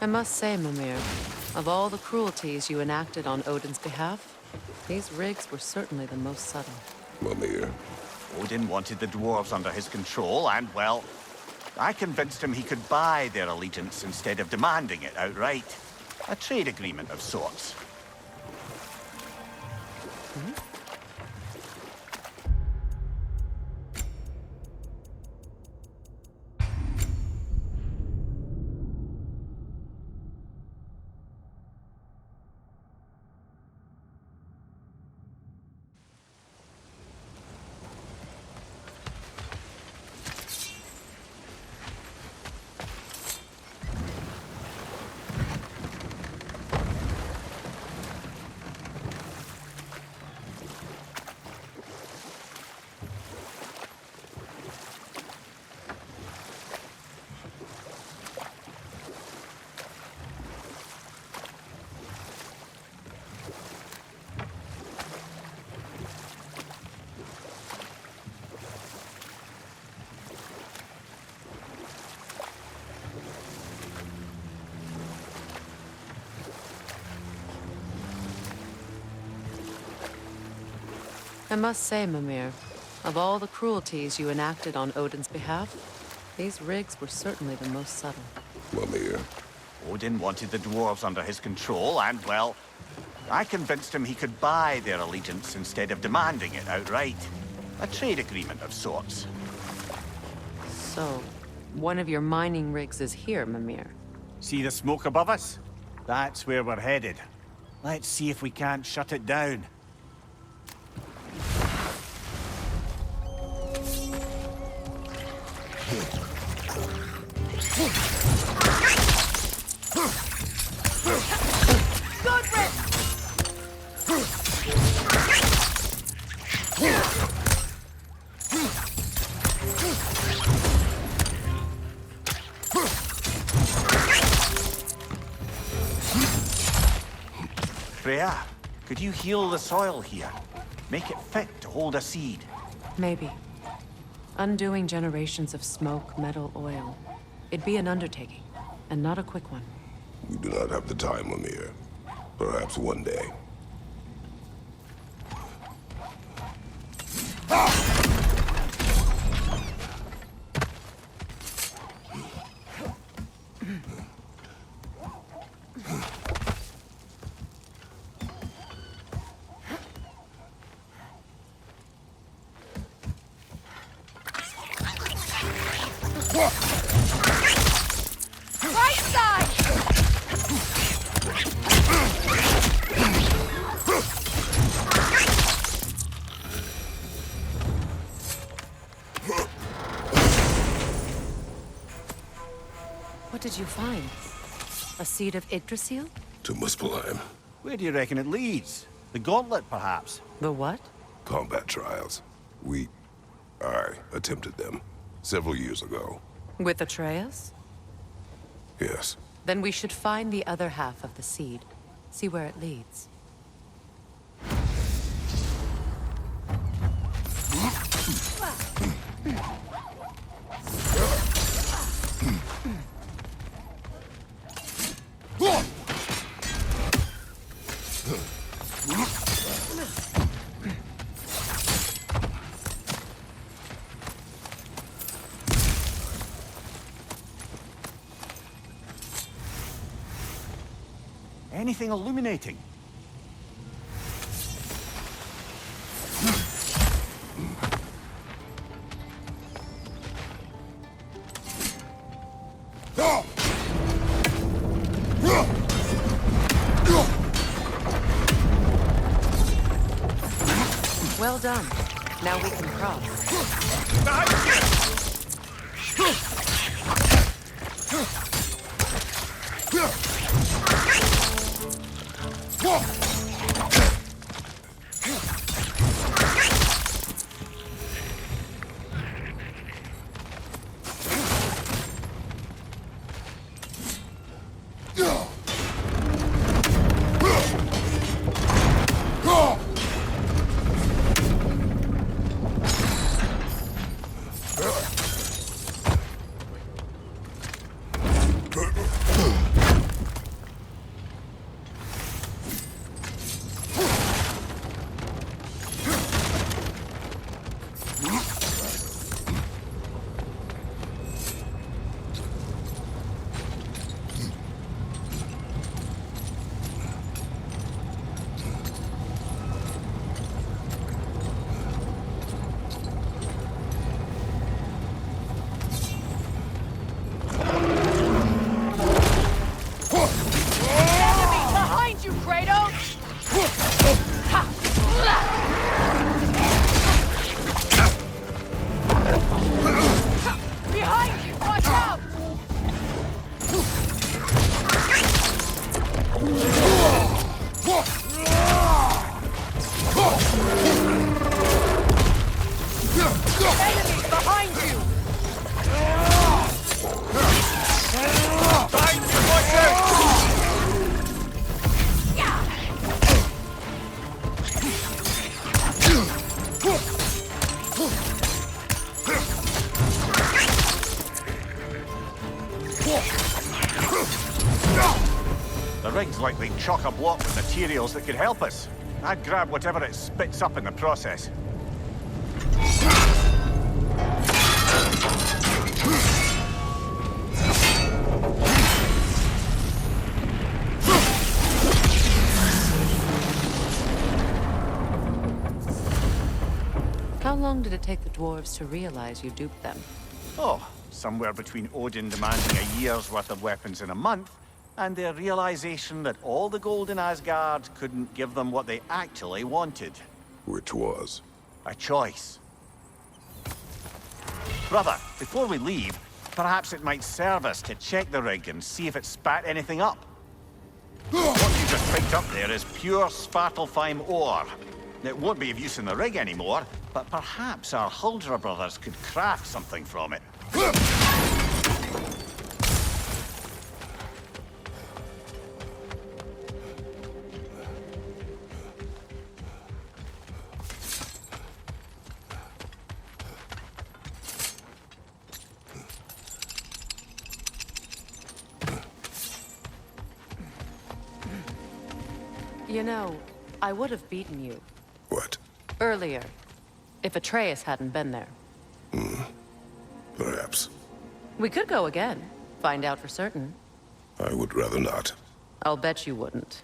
I must say, Mimir, of all the cruelties you enacted on Odin's behalf, these rigs were certainly the most subtle. Mimir. Odin wanted the dwarves under his control, and, well, I convinced him he could buy their allegiance instead of demanding it outright. A trade agreement of sorts. I must say, Mimir, of all the cruelties you enacted on Odin's behalf, these rigs were certainly the most subtle. Mimir. Odin wanted the dwarves under his control, and, well, I convinced him he could buy their allegiance instead of demanding it outright. A trade agreement of sorts. So, one of your mining rigs is here, Mimir. See the smoke above us? That's where we're headed. Let's see if we can't shut it down. Freya, could you heal the soil here? Make it fit to hold a seed. Maybe. Undoing generations of smoke, metal, oil. It'd be an undertaking, and not a quick one. We do not have the time, Mimir. Perhaps one day. Right side! What did you find? A seed of Yggdrasil? To Muspelheim. Where do you reckon it leads? The gauntlet, perhaps? The what? Combat trials. I attempted them several years ago. With Atreus? Yes. Then we should find the other half of the seed. See where it leads. Anything illuminating? Well done. Now we can cross. rig's likely chock-a-block with materials that could help us. I'd grab whatever it spits up in the process. How long did it take the dwarves to realize you duped them? Oh, somewhere between Odin demanding a year's worth of weapons in a month, and their realization that all the gold in Asgard couldn't give them what they actually wanted. Which was? A choice. Brother, before we leave, perhaps it might serve us to check the rig and see if it spat anything up. What you just picked up there is pure Svartalfheim ore. It won't be of use in the rig anymore, but perhaps our Huldra brothers could craft something from it. You know, I would have beaten you What? earlier, if Atreus hadn't been there. Perhaps. We could go again, find out for certain. I would rather not. I'll bet you wouldn't.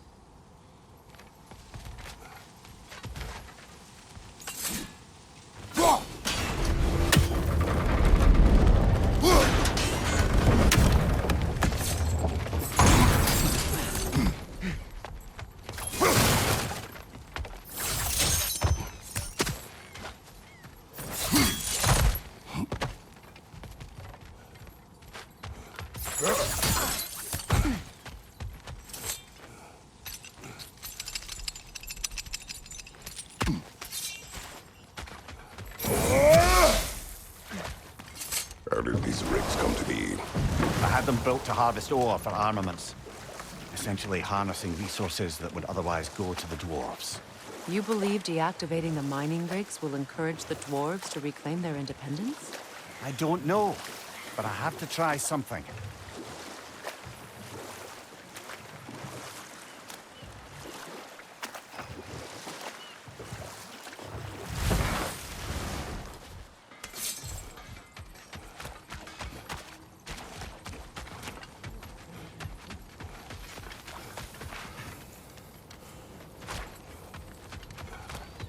How did these rigs come to be? I had them built to harvest ore for armaments. Essentially harnessing resources that would otherwise go to the dwarves. You believe deactivating the mining rigs will encourage the dwarves to reclaim their independence? I don't know, but I have to try something.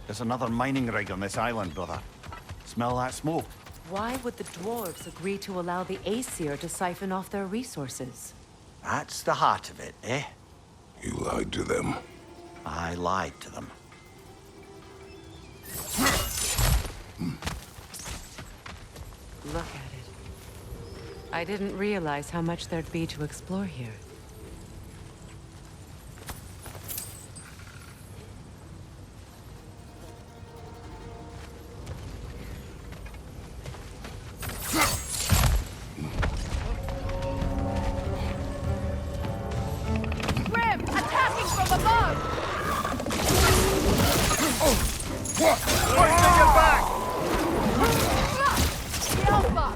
There's another mining rig on this island, brother. Smell that smoke? Why would the dwarves agree to allow the Aesir to siphon off their resources? That's the heart of it, eh? You lied to them. I lied to them. Look at it. I didn't realize how much there'd be to explore here. Grim, attacking from above! Hoisting it back! The Alpha!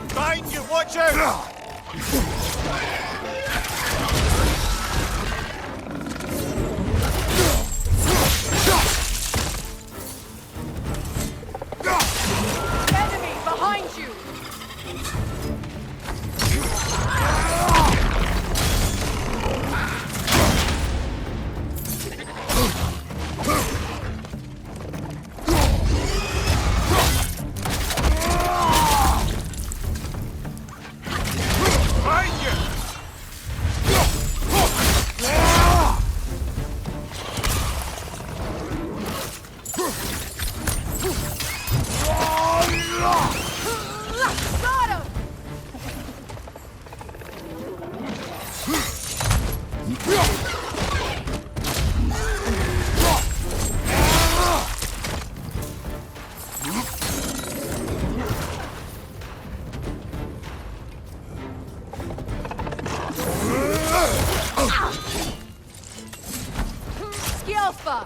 Behind you, watch out! Enemy behind you! Behind you! Got him! Skjelfa!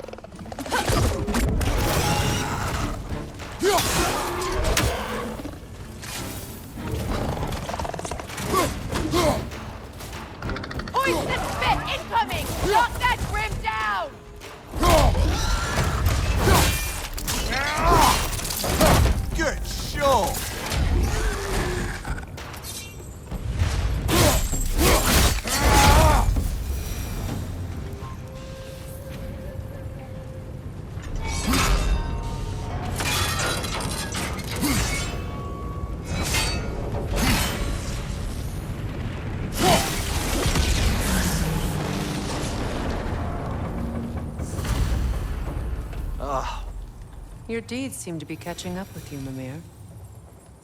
Your deeds seem to be catching up with you, Mimir.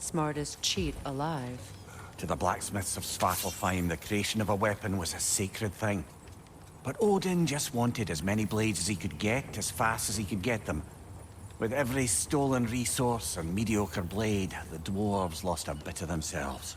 Smartest cheat alive. To the blacksmiths of Svartalfheim, the creation of a weapon was a sacred thing. But Odin just wanted as many blades as he could get, as fast as he could get them. With every stolen resource and mediocre blade, the dwarves lost a bit of themselves.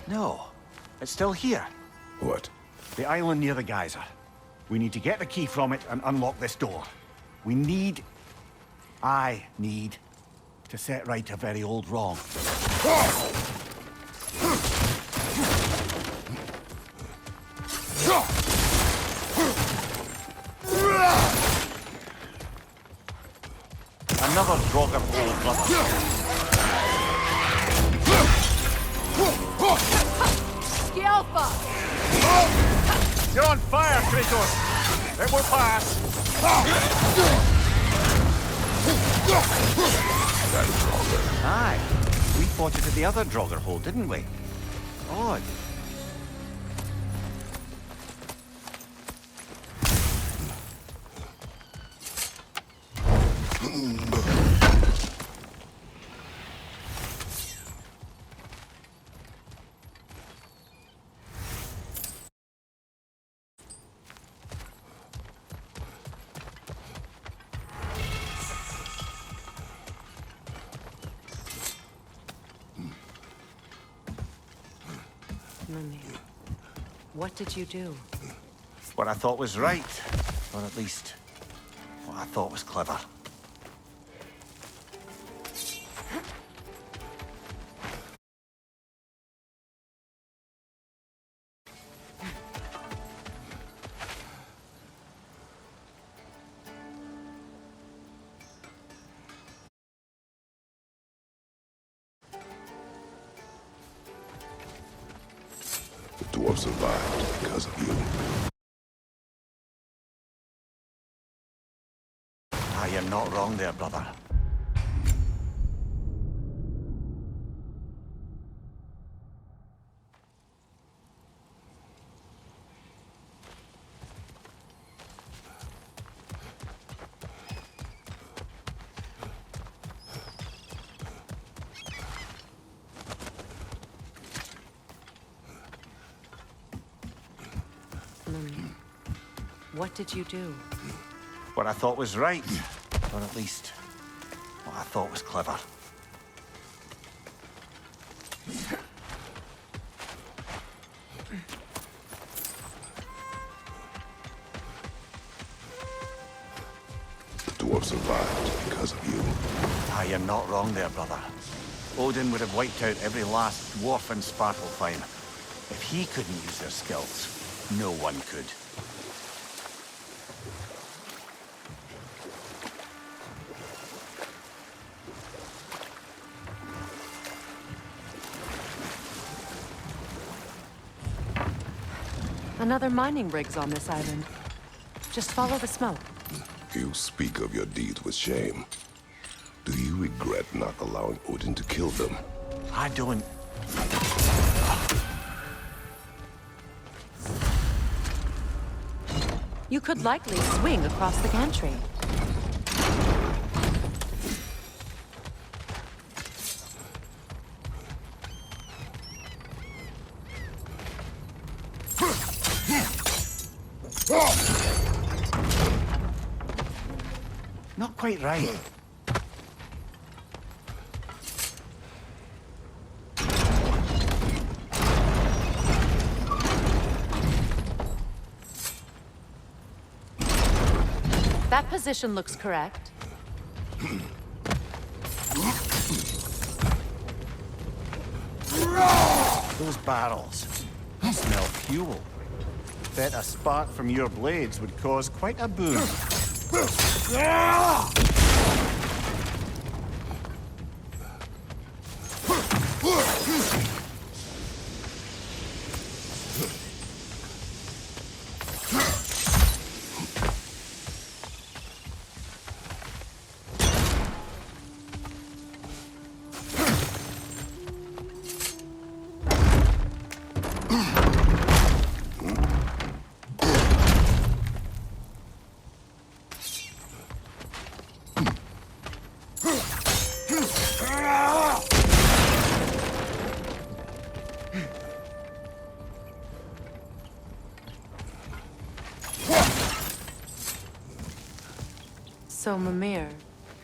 No, it's still here. What? The island near the geyser. We need to get the key from it and unlock this door. I need to set right a very old wrong. Another Draugr old brother. Alpha! You're on fire, Kratos! It will pass! That Draugr. Aye. We fought it at the other Draugr hole, didn't we? Odd. Mimir, what did you do? What I thought was right. Or at least, what I thought was clever. The dwarf survived because of you. Ah, you're not wrong there, brother. Mimir, what did you do? What I thought was right. Or at least, what I thought was clever. The dwarf survived because of you. Ah, you're not wrong there, brother. Odin would have wiped out every last dwarf in Svartalfheim. If he couldn't use their skills, no one could. Another mining rig's on this island. Just follow the smoke. You speak of your deeds with shame. Do you regret not allowing Odin to kill them? I don't. You could likely swing across the gantry. Not quite right. That position looks correct. Those barrels. They smell fuel. Bet a spark from your blades would cause quite a boom. So, Mimir,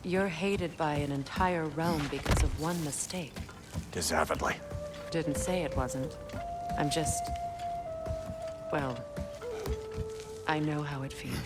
you're hated by an entire realm because of one mistake. Deservedly. Didn't say it wasn't. I'm just... well, I know how it feels.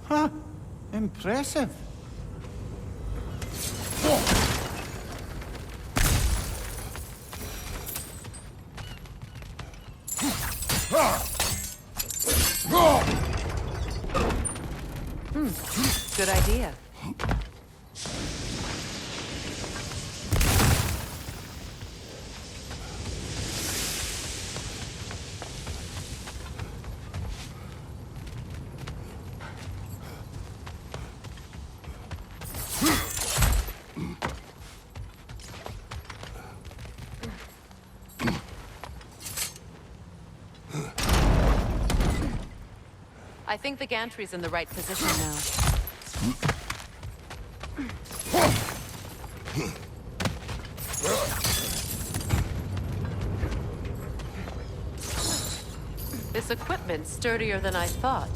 Huh. Impressive. Good idea. I think the gantry's in the right position now. This equipment's sturdier than I thought.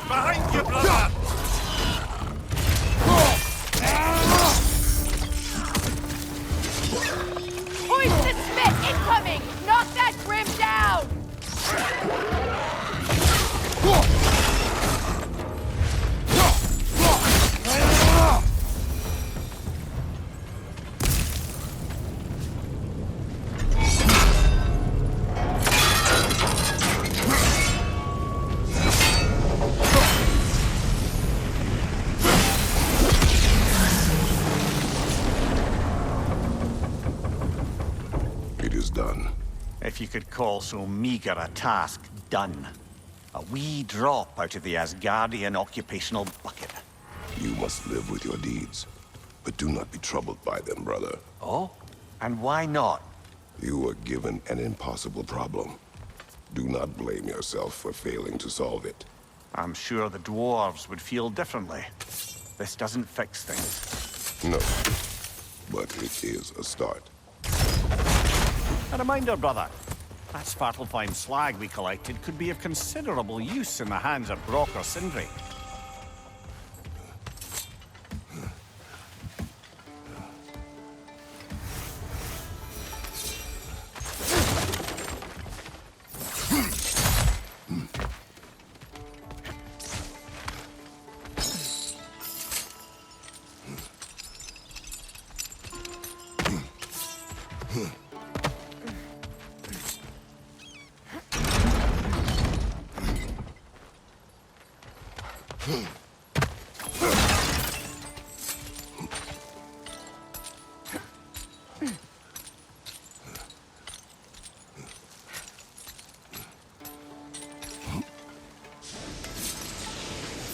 Behind you, brother! Poison spit incoming! Knock that grim down! It is done. If you could call so meager a task done. A wee drop out of the Asgardian occupational bucket. You must live with your deeds, but do not be troubled by them, brother. Oh? And why not? You were given an impossible problem. Do not blame yourself for failing to solve it. I'm sure the dwarves would feel differently. This doesn't fix things. No, but it is a start. A reminder, brother. That Svartalfheim slag we collected could be of considerable use in the hands of Brock or Sindri.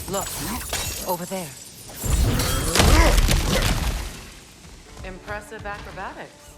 Look, over there. Impressive acrobatics.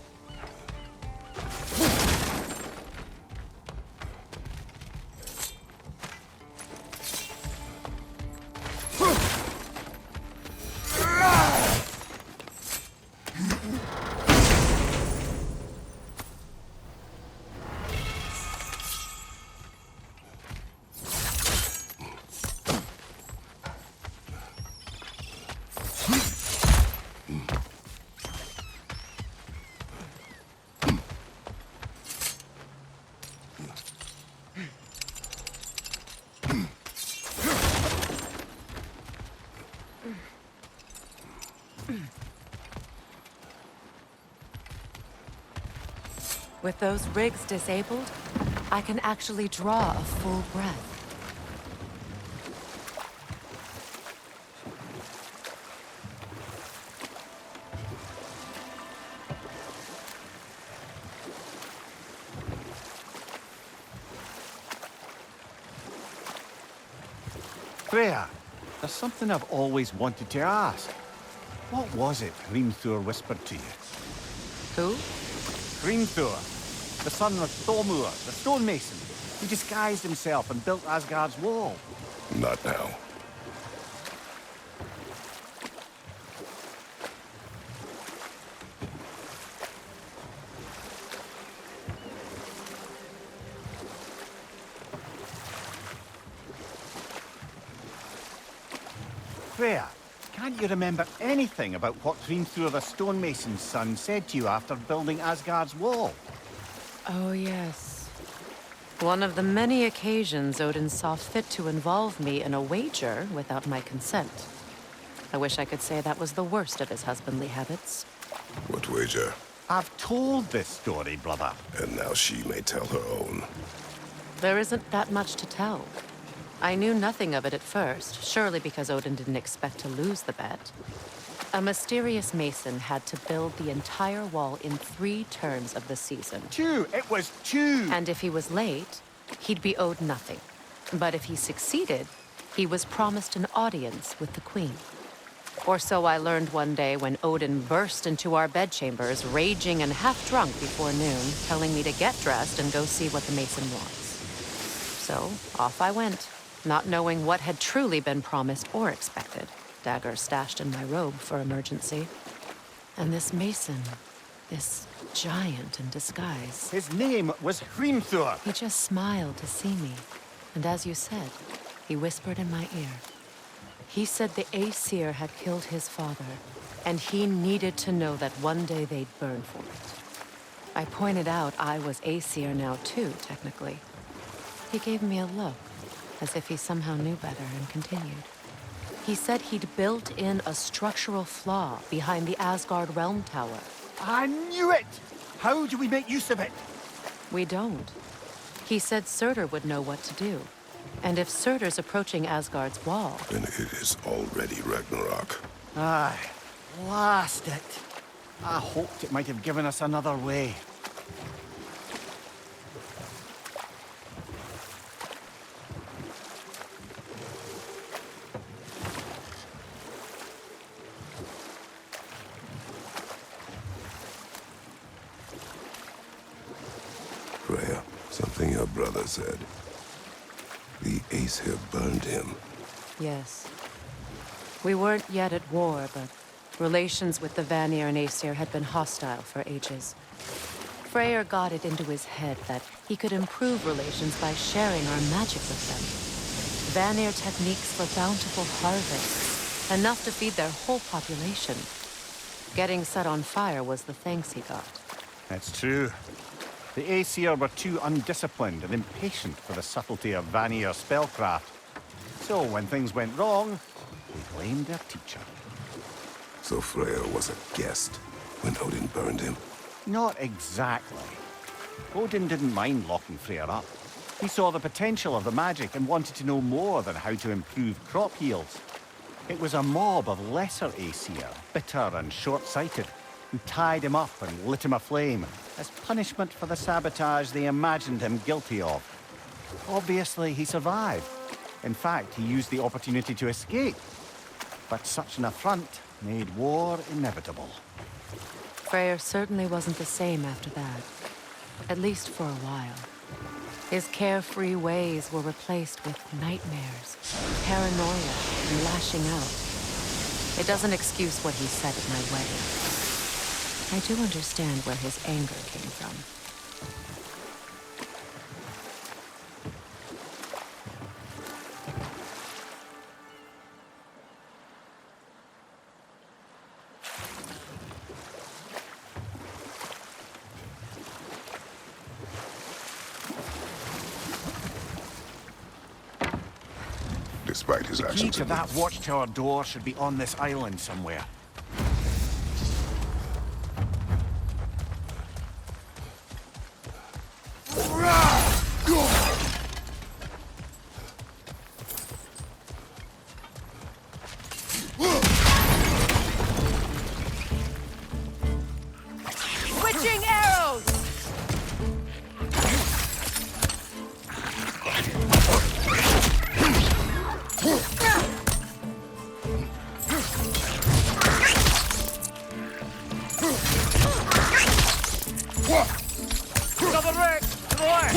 With those rigs disabled, I can actually draw a full breath. Freya, there's something I've always wanted to ask. What was it Hrimthur whispered to you? Who? Hrimthur, the son of Thormur, the stonemason. He disguised himself and built Asgard's wall. Not now. Freya, can't you remember anything about what Hrimthur the stonemason's son said to you after building Asgard's wall? Oh, yes. One of the many occasions Odin saw fit to involve me in a wager without my consent. I wish I could say that was the worst of his husbandly habits. What wager? I've told this story, brother. And now she may tell her own. There isn't that much to tell. I knew nothing of it at first, surely because Odin didn't expect to lose the bet. A mysterious mason had to build the entire wall in 3 turns of the season. 2! It was 2! And if he was late, he'd be owed nothing. But if he succeeded, he was promised an audience with the queen. Or so I learned one day when Odin burst into our bedchambers, raging and half-drunk before noon, telling me to get dressed and go see what the mason wants. So, off I went, not knowing what had truly been promised or expected. Dagger stashed in my robe for emergency. And this mason, this giant in disguise. His name was Hrimthur. He just smiled to see me. And as you said, he whispered in my ear. He said the Aesir had killed his father, and he needed to know that one day they'd burn for it. I pointed out I was Aesir now too, technically. He gave me a look, as if he somehow knew better, and continued. He said he'd built in a structural flaw behind the Asgard Realm Tower. I knew it! How do we make use of it? We don't. He said Surtur would know what to do. And if Surtur's approaching Asgard's wall... Then it is already Ragnarok. Aye, blast it. I hoped it might have given us another way. Freya, something your brother brother said. The Aesir burned him. Yes. We weren't yet at war, but relations with the Vanir and Aesir had been hostile for ages. Freyr got it into his head that he could improve relations by sharing our magic with them. Vanir techniques for bountiful harvests, enough to feed their whole population. Getting set on fire was the thanks he got. That's true. The Aesir were too undisciplined and impatient for the subtlety of Vanir spellcraft. So when things went wrong, they blamed their teacher. So Freyr was a guest when Odin burned him? Not exactly. Odin didn't mind locking Freyr up. He saw the potential of the magic and wanted to know more than how to improve crop yields. It was a mob of lesser Aesir, bitter and short-sighted, who tied him up and lit him aflame as punishment for the sabotage they imagined him guilty of. Obviously, he survived. In fact, he used the opportunity to escape. But such an affront made war inevitable. Freyr certainly wasn't the same after that. At least for a while. His carefree ways were replaced with nightmares, paranoia, and lashing out. It doesn't excuse what he said at my wedding. I do understand where his anger came from. Despite his The key actions. to that watchtower door should be on this island somewhere. Switching arrows! Double Rick! To the left!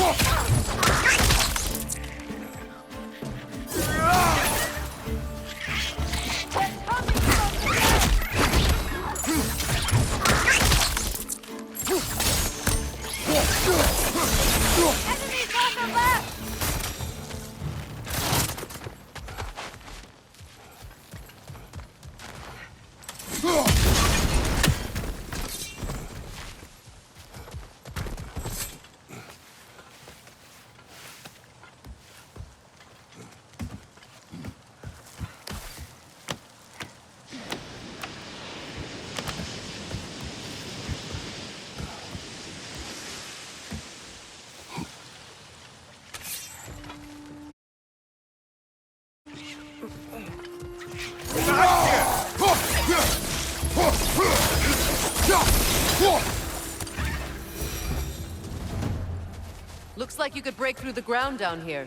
Enemies on the left! Looks like you could break through the ground down here.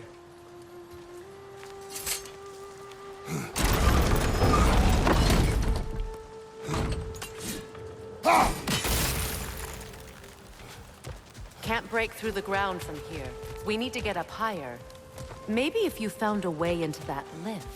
Can't break through the ground from here. We need to get up higher. Maybe if you found a way into that lift.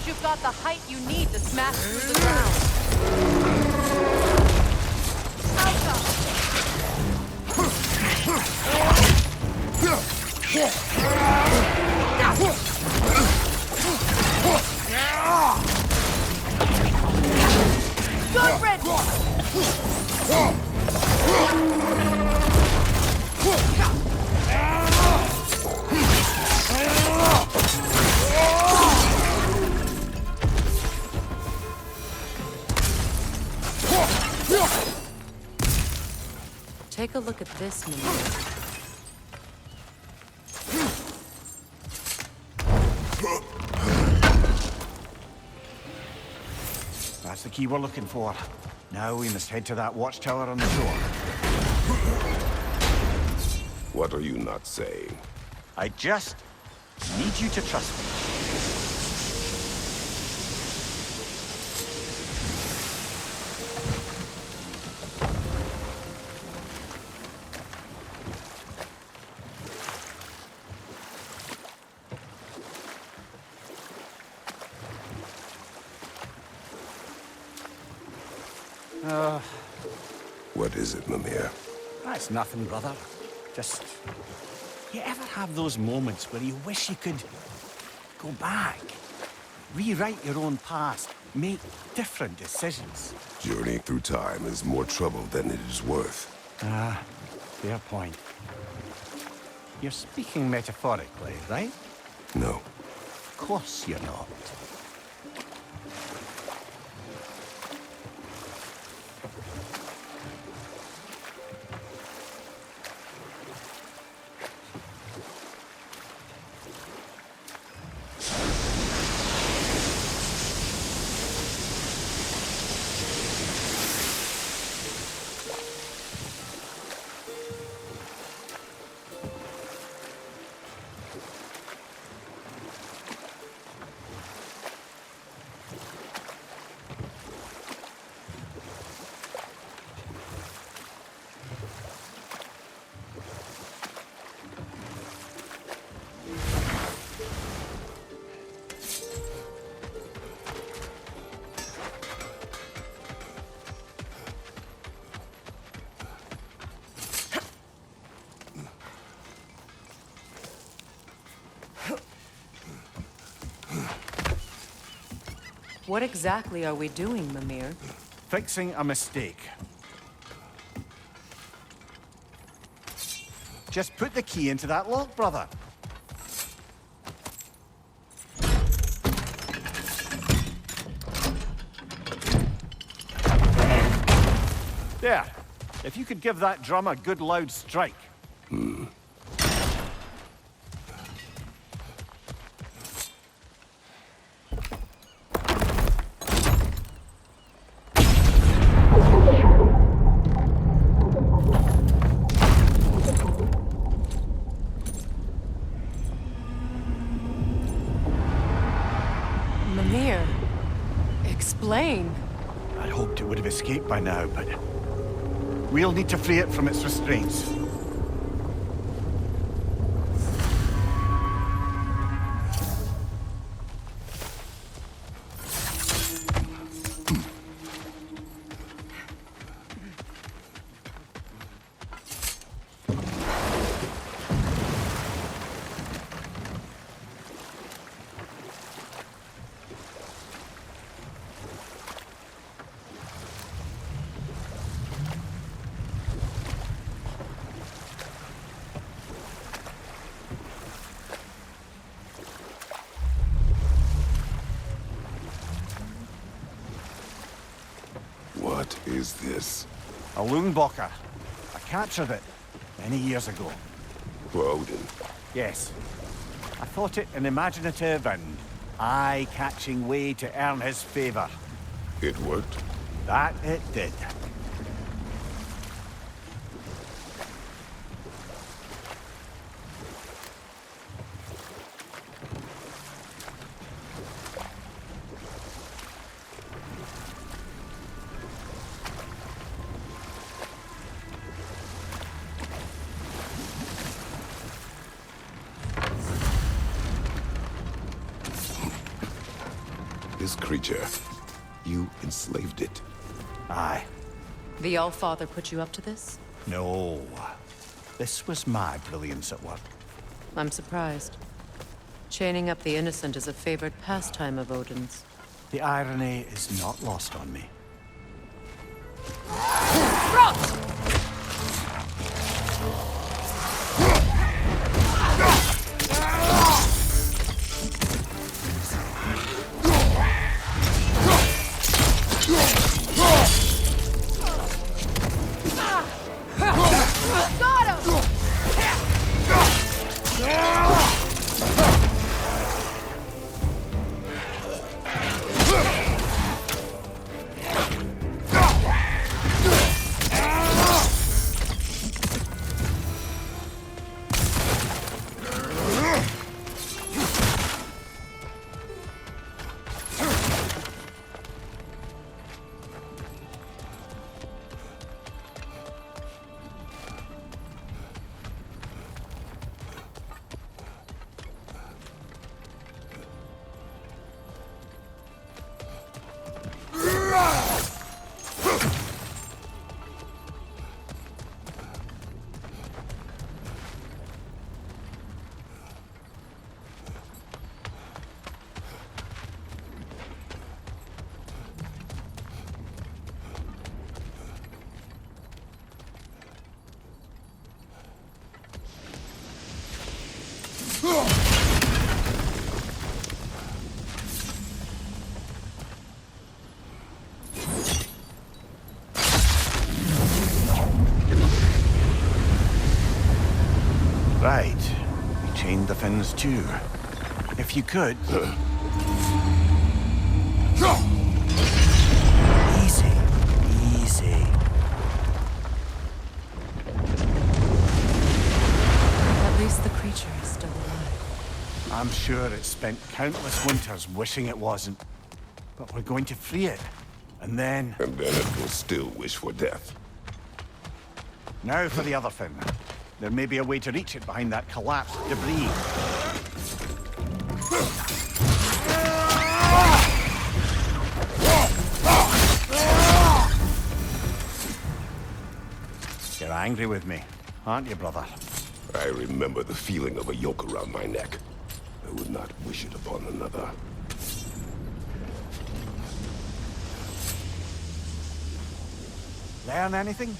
You've got the height you need to smash through the ground. Good riddance! Take Take a look at this, Mimir. That's the key we're looking for. Now we must head to that watchtower on the shore. What are you not saying? I just need you to trust me. What is it, Mimir? That's nothing, brother. Just... You ever have those moments where you wish you could go back? Rewrite your own past, make different decisions? Journeying through time is more trouble than it is worth. Ah, fair point. You're speaking metaphorically, right? No. Of course you're not. What exactly are we doing, Mimir? Fixing a mistake. Just put the key into that lock, brother. There. If you could give that drum a good loud strike. Mimir, explain. I'd hoped it would have escaped by now, but we'll need to free it from its restraints. What is this? A Loonbocker. I captured it many years ago. For Odin. Yes. I thought it an imaginative and eye-catching way to earn his favor. It worked? That it did. This creature, you enslaved it. Aye. The Allfather put you up to this? No. This was my brilliance at work. I'm surprised. Chaining up the innocent is a favored pastime of Odin's. The irony is not lost on me. Right. You chained the fins too. If you could... Easy. Easy. At least the creature is still alive. I'm sure it spent countless winters wishing it wasn't. But we're going to free it. And then... And then it will still wish for death. Now for the other fin. There may be a way to reach it behind that collapsed debris. You're angry with me, aren't you, brother? I remember the feeling of a yoke around my neck. I would not wish it upon another. Learn anything?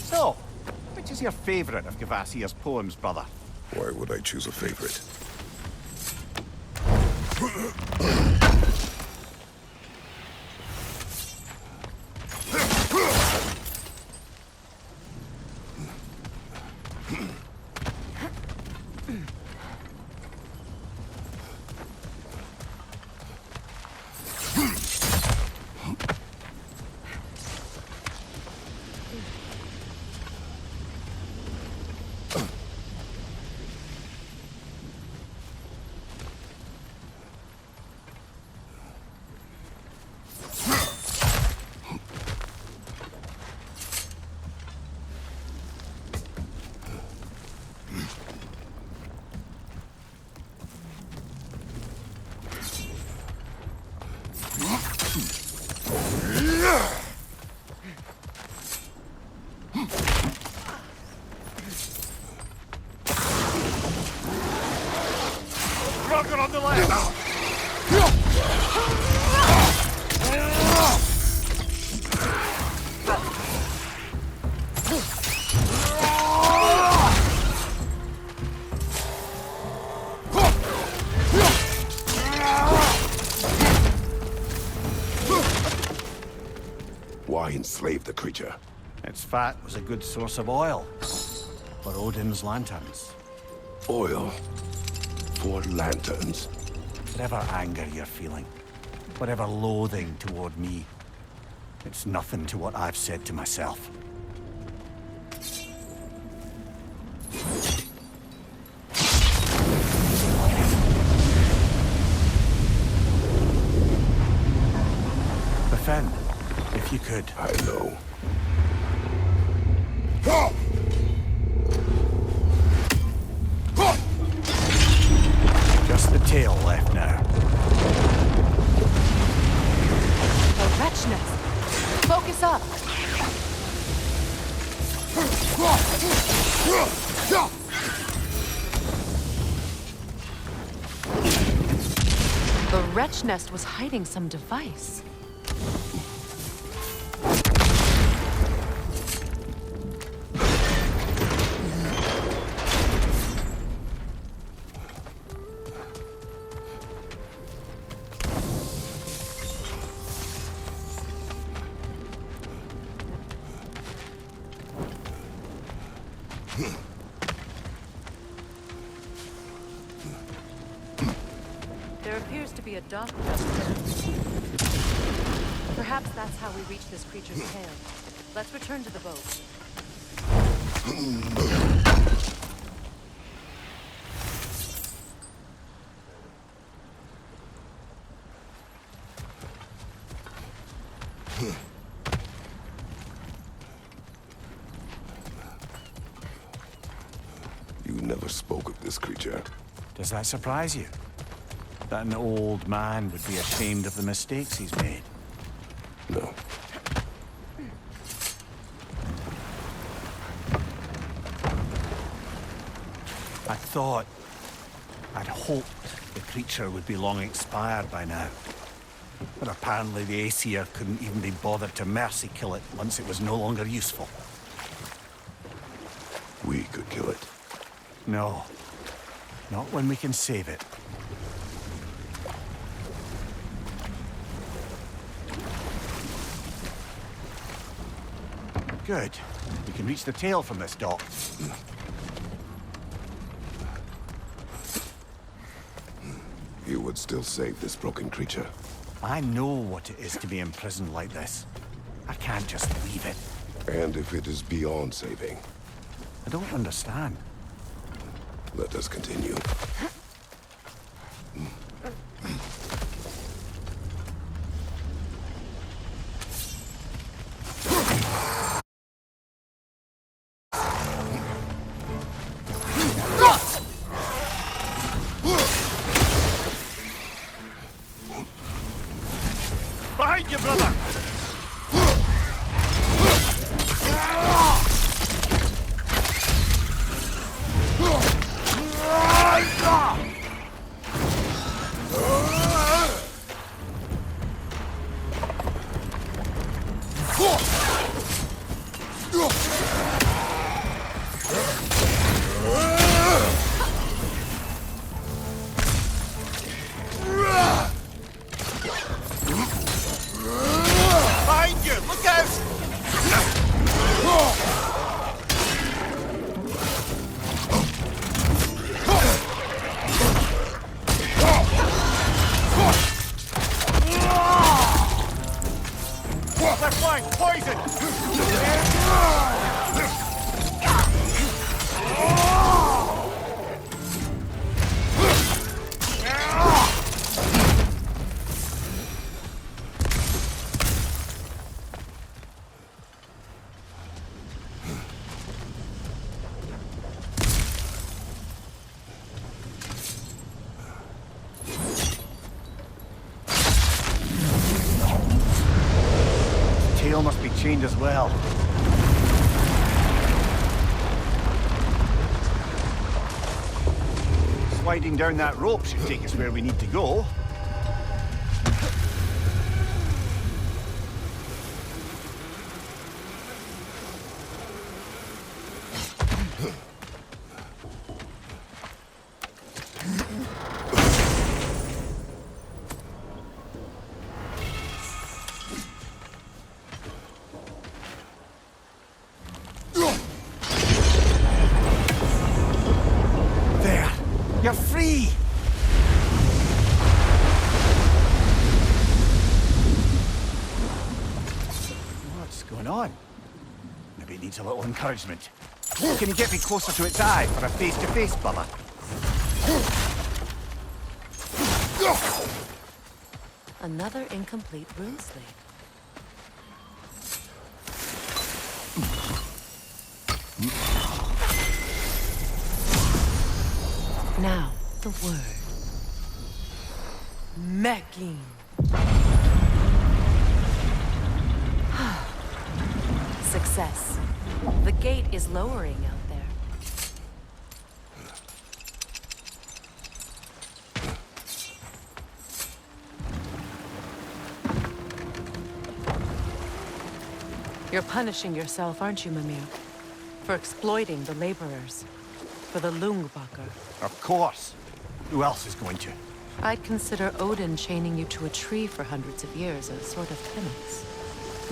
So, which is your favorite of Gavasir's poems, brother? Why would I choose a favorite? Rocket on the left! Why enslave the creature? Its fat was a good source of oil for Odin's lanterns. Oil. For lanterns. Whatever anger you're feeling, whatever loathing toward me, it's nothing to what I've said to myself. The Fen, if you could. I know. Just the tail left now. The wretchness! Focus up! The wretch nest was hiding some device. There appears to be a dock just there. Perhaps that's how we reach this creature's tail. Let's return to the boat. You never spoke of this creature. Does that surprise you? That an old man would be ashamed of the mistakes he's made? No. I'd hoped the creature would be long expired by now. But apparently the Aesir couldn't even be bothered to mercy kill it once it was no longer useful. We could kill it. No. Not when we can save it. Good. We can reach the tail from this dock. You would still save this broken creature. I know what it is to be imprisoned like this. I can't just leave it. And if it is beyond saving, I don't understand. let us continue. Behind you, brother! Behind you! Look out! Left flank, poison! Tail must be chained as well. Sliding down that rope should take us where we need to go. There! You're free! What's going on? Maybe it needs a little encouragement. Can you get me closer to its eye for a face-to-face, brother? Another incomplete rune slate. Now, the word. Megging. Success. The gate is lowering out there. You're punishing yourself, aren't you, Mimir? For exploiting the laborers. For the Lungbacher. Of course. Who else is going to? I'd consider Odin chaining you to a tree for hundreds of years a sort of penance.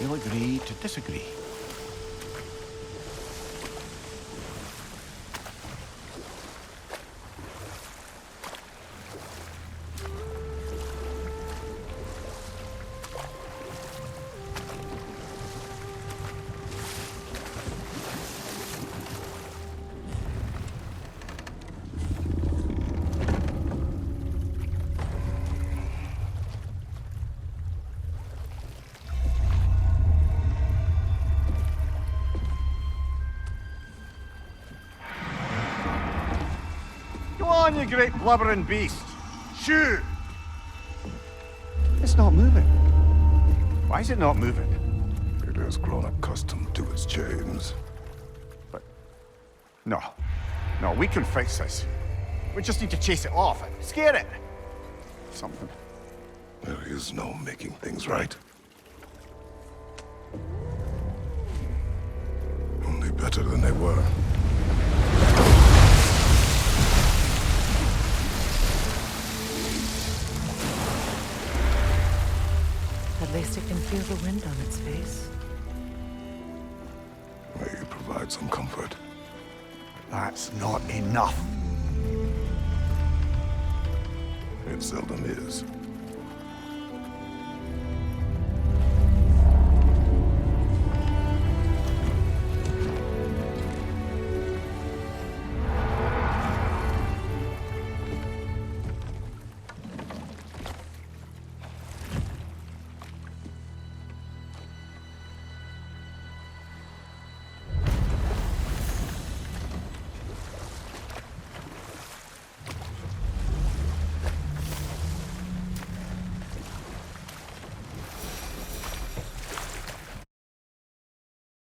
We'll agree to disagree. on, you great blubbering beast! Shoo! It's not moving. Why is it not moving? It has grown accustomed to its chains. But... No. No, we can fix this. We just need to chase it off and scare it. Something. There is no making things right. Only better than they were. At least it can feel the wind on its face. May you provide some comfort. That's not enough. It seldom is.